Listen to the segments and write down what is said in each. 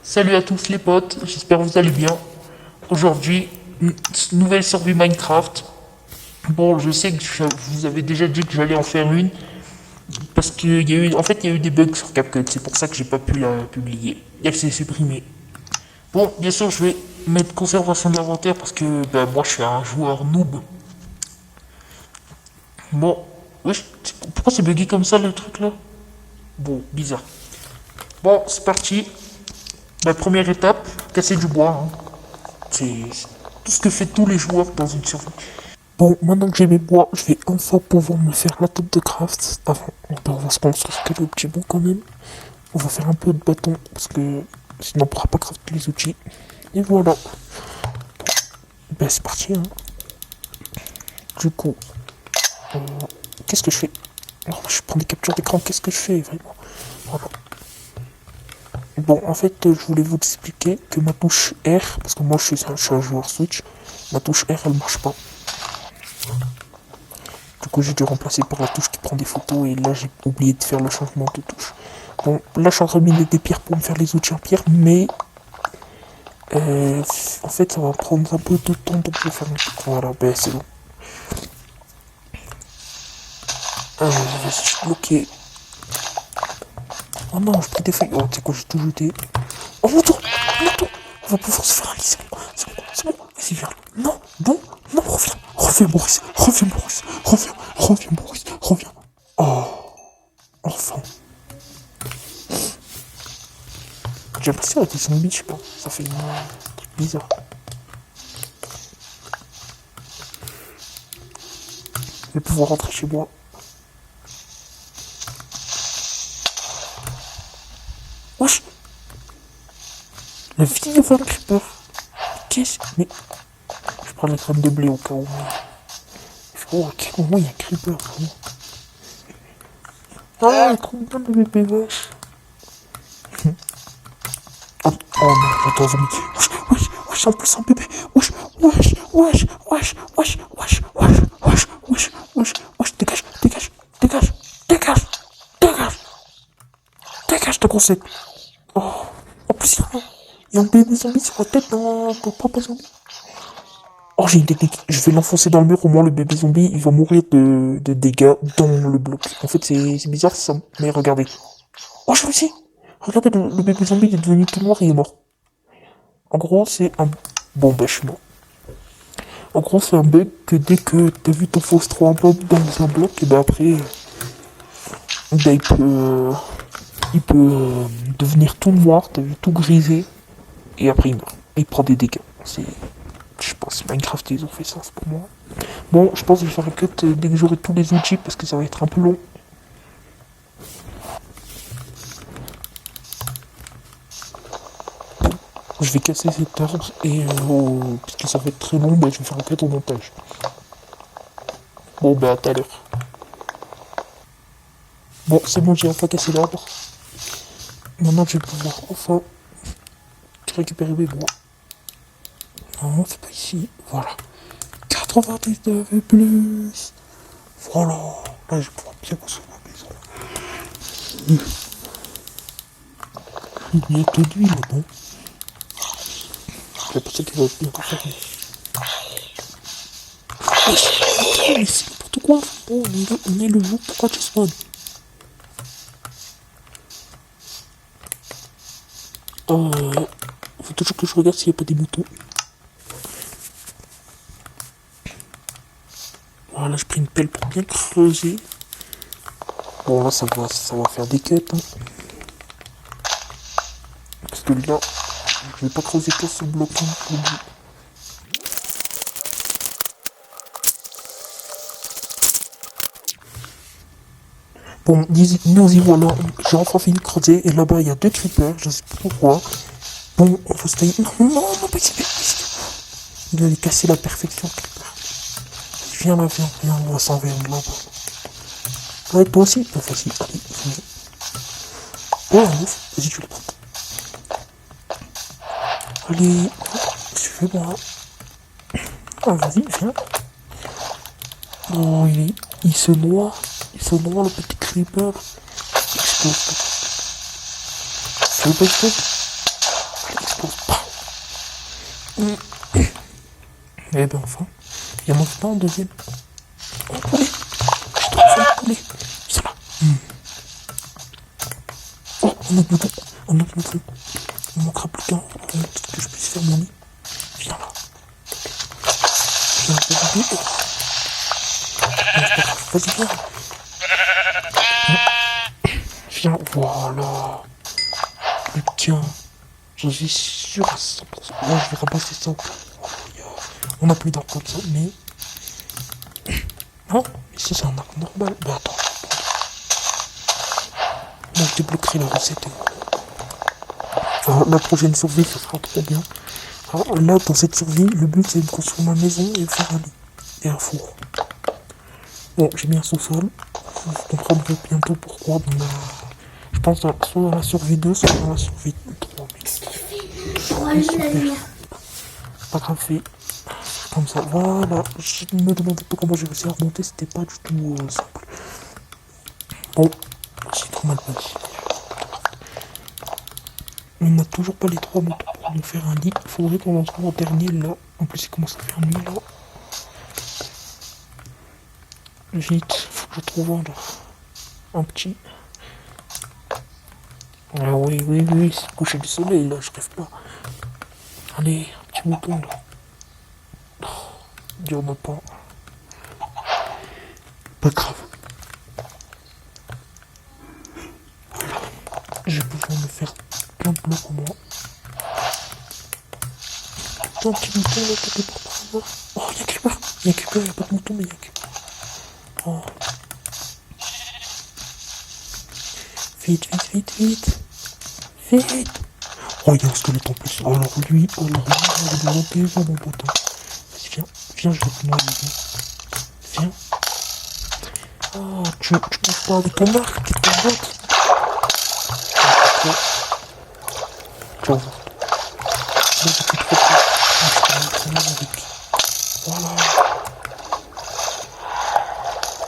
Salut à tous les potes, j'espère que vous allez bien. Aujourd'hui, une nouvelle survie Minecraft. Bon, je sais que vous avez déjà dit que j'allais en faire une, parce qu'il y a eu, en fait, il y a eu des bugs sur CapCut, c'est pour ça que j'ai pas pu la publier. Elle s'est supprimée. Bon, bien sûr, je vais mettre conservation de l'inventaire parce que moi je suis un joueur noob. Bon, wesh, pourquoi c'est bugué comme ça le truc là? Bon, bizarre. Bon, c'est parti. La première étape, casser du bois, hein. C'est tout ce que fait tous les joueurs dans une survie. Bon, maintenant que j'ai mes bois, je vais enfin pouvoir me faire la table de craft. Enfin, on va se construire quelques petits bouts quand même. On va faire un peu de bâton parce que sinon on pourra pas crafter les outils. Et voilà. Ben c'est parti, hein. Du coup, euh, qu'est-ce que je fais? Oh, je prends des captures d'écran, qu'est-ce que je fais vraiment? Voilà. Bon, en fait, je voulais vous expliquer que ma touche R, parce que moi je suis un joueur Switch, ma touche R elle marche pas. Du coup, j'ai dû remplacer par la touche qui prend des photos et là j'ai oublié de faire le changement de touche. Bon, là je suis en train de miner des pierres pour me faire les outils en pierre, mais en fait ça va prendre un peu de temps donc je vais faire un truc. Voilà, ben c'est bon. Je vais bloquer. Oh non, je prends des feuilles. Oh, tu sais quoi, j'ai tout jeté. Oh mon tour, on va pouvoir se faire un lit, c'est bon, c'est bon. Vas-y, viens. Non, non, non, reviens Maurice, reviens. Oh, enfin. J'ai l'impression avec les zombies, je sais pas, ça fait un truc bizarre. Je vais pouvoir rentrer chez moi. Wesh, la vie devant le creeper. Qu'est-ce que... Mais... Je prends la graine de blé au cas où. Oh, à quel moment il y a un creeper, vraiment? Ah, combien de bébés vaches? Oh, oh non, attends, zombie. Wesh, en plus un bébé. Wesh, dégage, ta grosse. Oh, en plus, il y a un bébé zombie sur la tête d'un papa zombie. Oh, j'ai une technique. Je vais l'enfoncer dans le mur, au moins le bébé zombie, il va mourir de dégâts dans le bloc. En fait, c'est bizarre ça, mais regardez. Oh, je réussis. Regardez, le bébé zombie il est devenu tout noir et il est mort. En gros, c'est un... Bon, bah, je suis mort. En gros, c'est un bug que dès que t'as vu ton fausse 3 mob dans un bloc, et ben après, ben il peut devenir tout noir, t'as vu, tout grisé, et après il meurt. Il prend des dégâts. C'est... Je pense Minecraft, ils ont fait ça, c'est pour moi. Bon, je pense que je vais faire un cut dès que j'aurai tous les outils, parce que ça va être un peu long. Je vais casser cet arbre, et puisque ça va être très long, ben, je vais faire un cut au montage. Bon, ben à tout à l'heure. Bon, c'est bon, j'ai enfin cassé l'arbre. Maintenant, je vais pouvoir enfin récupérer mes bois. Non, c'est pas ici. Voilà. 99 et plus. Voilà. Là, je vais pouvoir bien construire ma maison. Il n'y a que de l'huile, non? J'ai l'impression qu'il va bientôt fermer. Mais c'est n'importe quoi. Bon, on est le jour, pourquoi tu spawns? Faut toujours que je regarde s'il n'y a pas des moutons. Voilà, je prends une pelle pour bien creuser. Bon, là, ça va faire des cuts. Hein. Parce que là, je vais pas creuser tout ce bloc. Hein, bon, nous y voilà. J'ai enfin fini de creuser. Et là-bas, il y a 2 creepers. Je sais pas pourquoi. Bon, on va se tailler. Non, pas ici. Il allait casser la perfection, creeper. Viens là, viens, on va s'en vers là-bas. Ouais, toi aussi? Vas-y, allez, viens. Ouais, vas-y, tu le prends. Allez, suis-moi. Ah, vas-y, viens. Oh, il se noie. Le petit creeper. Explose. Tu veux pas exploser? j'explose. Eh ben enfin, il y en a pas un deuxième. Oh, poulet. Je trouve un poulet. Viens là. Oh, un autre bouton. Un autre bouton. Il manquera plus qu'un pour que je puisse faire mon lit. Viens là. Viens, bébé. Oh. Non, c'est pas grave. Vas-y, viens. Viens, voilà. Mais tiens, je suis sûr à 100%. Là, je vais ramasser ça. On n'a plus d'arc comme ça, mais... Non, mais ça c'est un arc normal. Mais attends. Moi, je débloquerai la recette. Alors, la prochaine survie, ça sera trop bien. Alors là, dans cette survie, le but c'est de construire ma maison et faire un lit. Et un four. Bon, j'ai mis un sous-sol. Vous comprendrez bientôt pourquoi. Je pense soit dans la survie 2, soit dans la survie 3. Mais super. Pas grave fait. Comme ça, voilà. Je me demandais pas comment j'ai réussi à remonter, c'était pas du tout simple. Bon, c'est trop mal passé. On n'a toujours pas les 3 moutons pour nous faire un lit. Il faudrait qu'on en trouve un dernier là. En plus, il commence à faire nuit là. Vite, faut que je trouve un petit. Ah oui, c'est le coucher du soleil là, je rêve pas. Allez, un petit mouton là. Il y en a pas. Pas grave. Voilà. J'ai besoin de faire plein de blocs au moins. Putain, un petit mouton là, quelque part par là. Oh, y'a Cooper. Y'a pas de mouton, mais y'a Cooper. Oh. Vite. Oh, y'a un squelette en plus. Alors lui, il est intelligent, mon pote. Vas-y, viens, je vais te noyer. Viens. Oh, tu bouges pas avec ton arc, t'es ton arc. Tiens, là, depuis trop tôt. Je te avec. Voilà.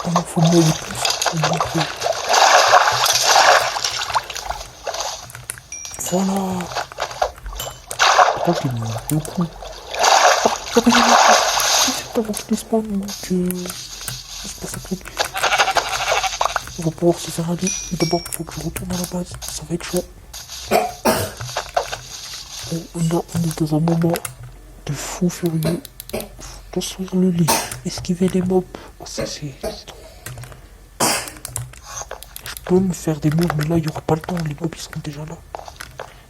Oh non, faut le noyer plus. Voilà. Pourquoi je l'ai mis beaucoup? Ah, c'est pas avant qu'il spawn, donc c'est pas ça que on va pouvoir se faire un lit. Mais d'abord, il faut que je retourne à la base. Ça va être chaud. Là, on est dans un moment de fou furieux. Faut construire le lit. Esquiver les mobs. Oh, ça, c'est trop. Je peux me faire des murs, mais là, il n'y aura pas le temps. Les mobs, ils seront déjà là.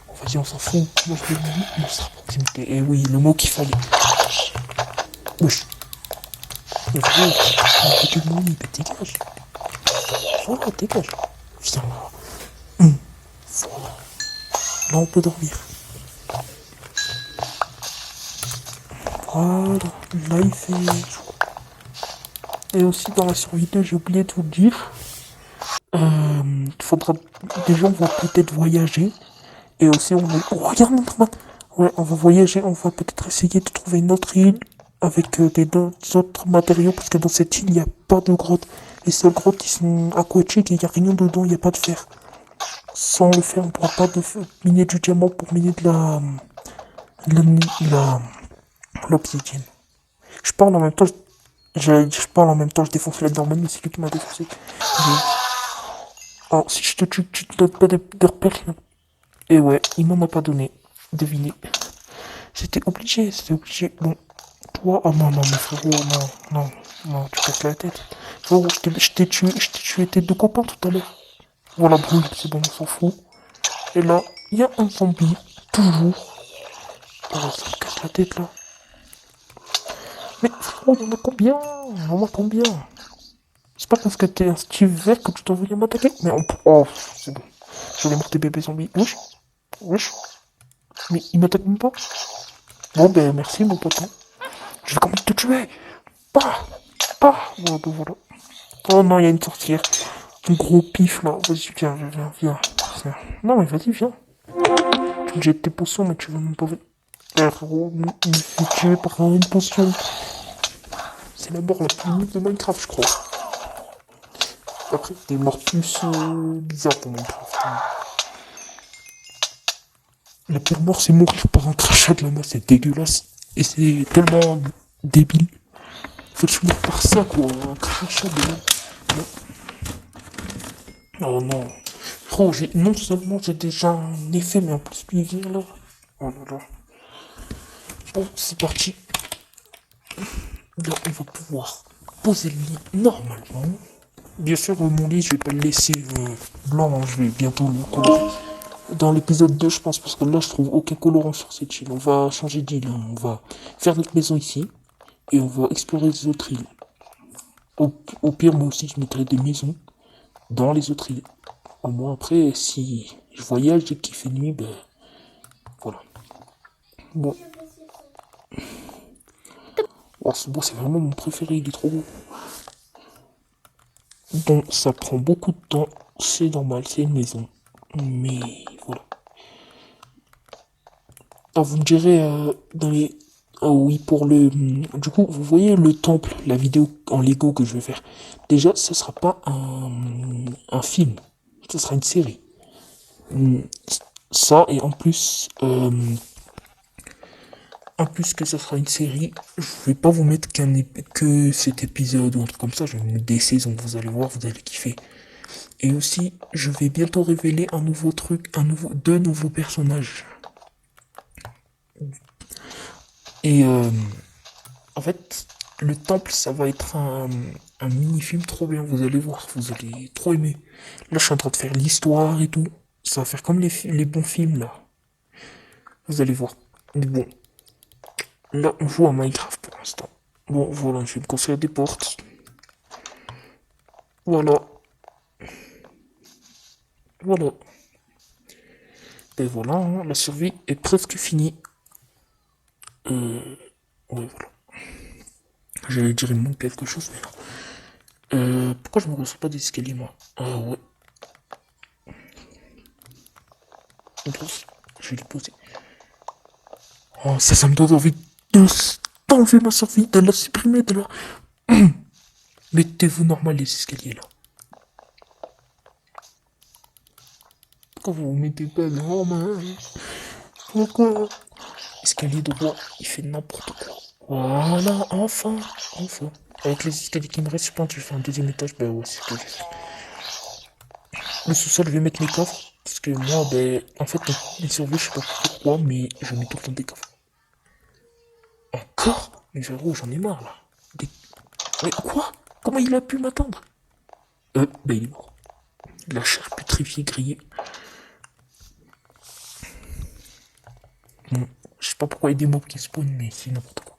Bon, vas-y, on s'en fout. Moi, je vais me dire, monstre à proximité. Et oui, le mot qu'il fallait. Wesh. Mais frère, on peut te demander, mais dégage. Voilà, dégage. Viens là. Voilà. Là, on peut dormir. Voilà. Là, il fait chaud. Et aussi, dans la survie 2, j'ai oublié de vous le dire. Faudra... Déjà, on va peut-être voyager. Et aussi, on va... Oh, regarde, Enderman. Ouais, on va voyager. On va peut-être essayer de trouver une autre île avec des autres matériaux. Parce que dans cette île, il n'y a pas de grottes. Les seules grottes qui sont aquatiques et il n'y a rien dedans, il n'y a pas de fer. Sans le fer, on ne pourra pas miner du diamant pour miner de l'obsidienne. Je parle en même temps, je défonce l'Enderman, mais c'est lui qui m'a défoncé. Alors, si je te tue, tu te donnes pas des repères. Et ouais, il m'en a pas donné. Devinez. C'était obligé. Bon, toi, oh non, mais frérot, non, tu casses la tête. Frérot, je t'ai tué tes 2 copains tout à l'heure. Voilà, brûle, c'est bon, on s'en fout. Et là, il y a un zombie, toujours. Oh, ça me casse la tête, là. Mais frérot, il y en a combien? C'est pas parce que t'es un Steve vert que tu dois venir m'attaquer. Mais oh, c'est bon. J'en ai mort tes bébés zombies. Wesh. Mais il m'attaque même pas. Bon, ben, merci, mon pote. Je vais quand même te tuer. Voilà. Oh non, il y a une sorcière. Un gros pif, là. Vas-y, viens. Non, mais vas-y, viens. Tu me jettes tes potions, mais tu vas même pas venir. Frérot, il me fait tuer par une potion. C'est la mort la plus nulle de Minecraft, je crois. Après, des morts plus bizarres dans Minecraft. La pire mort, c'est mourir par un crachat de lama, c'est dégueulasse. Et c'est tellement débile. Faut que je meure par ça, quoi. Un crachat de lama. Oh non. Gros, non seulement j'ai déjà un effet, mais en plus, lui, il vient là. Oh là là. Bon, c'est parti. Là, on va pouvoir poser le lit normalement. Bien sûr, mon lit, je vais pas le laisser blanc, hein, je vais bientôt le colorer. Dans l'épisode 2, je pense, parce que là, je trouve aucun colorant sur cette île. On va changer d'île, hein. On va faire notre maison ici, et on va explorer les autres îles. Au pire, moi aussi, je mettrai des maisons dans les autres îles. Au moins, après, si je voyage et qu'il fait nuit, ben, voilà. Bon. Oh, c'est vraiment mon préféré, il est trop beau. Bon, ça prend beaucoup de temps, c'est normal, c'est une maison. Mais voilà. Ah, vous me direz dans les. Ah oui, pour le. Du coup, vous voyez le temple, la vidéo en Lego que je vais faire. Déjà, ce sera pas un film, ce sera une série. Ça, et en plus que ce sera une série, je vais pas vous mettre que cet épisode ou un truc comme ça, je vais vous mettre des saisons, vous allez voir, vous allez kiffer. Et aussi, je vais bientôt révéler un nouveau truc, deux nouveaux personnages. Et en fait, le temple, ça va être un mini-film trop bien, vous allez voir, vous allez trop aimer. Là, je suis en train de faire l'histoire et tout. Ça va faire comme les bons films, là. Vous allez voir. Mais bon, là, on joue à Minecraft pour l'instant. Bon, voilà, je vais me construire des portes. Voilà, voilà. Et voilà, hein, la survie est presque finie. Ouais, voilà. J'allais dire il manque quelque chose, mais non. Pourquoi je me construis pas d'escalier, moi? Ah ouais. Je vais les poser. Oh, ça me donne envie d'enlever ma survie, de la supprimer, de la... Mettez-vous normal les escaliers, là. Pourquoi vous vous mettez pas normal? Pourquoi? Escalier droit, il fait n'importe quoi. Voilà, enfin. Avec les escaliers qui me restent, je pense que je fais un deuxième étage. Ben ouais, c'est ce que j'ai fait. Le sous-sol, je vais mettre mes coffres. Parce que moi, ben, en fait, les surveillants, je sais pas pourquoi, mais je mets tout le temps des coffres. Encore? Mais frérot, j'en ai marre, là. Mais quoi? Comment il a pu m'attendre? Ben il est mort. La chair putrifiée, grillée. Bon, je sais pas pourquoi il y a des mobs qui spawnent, mais c'est n'importe quoi.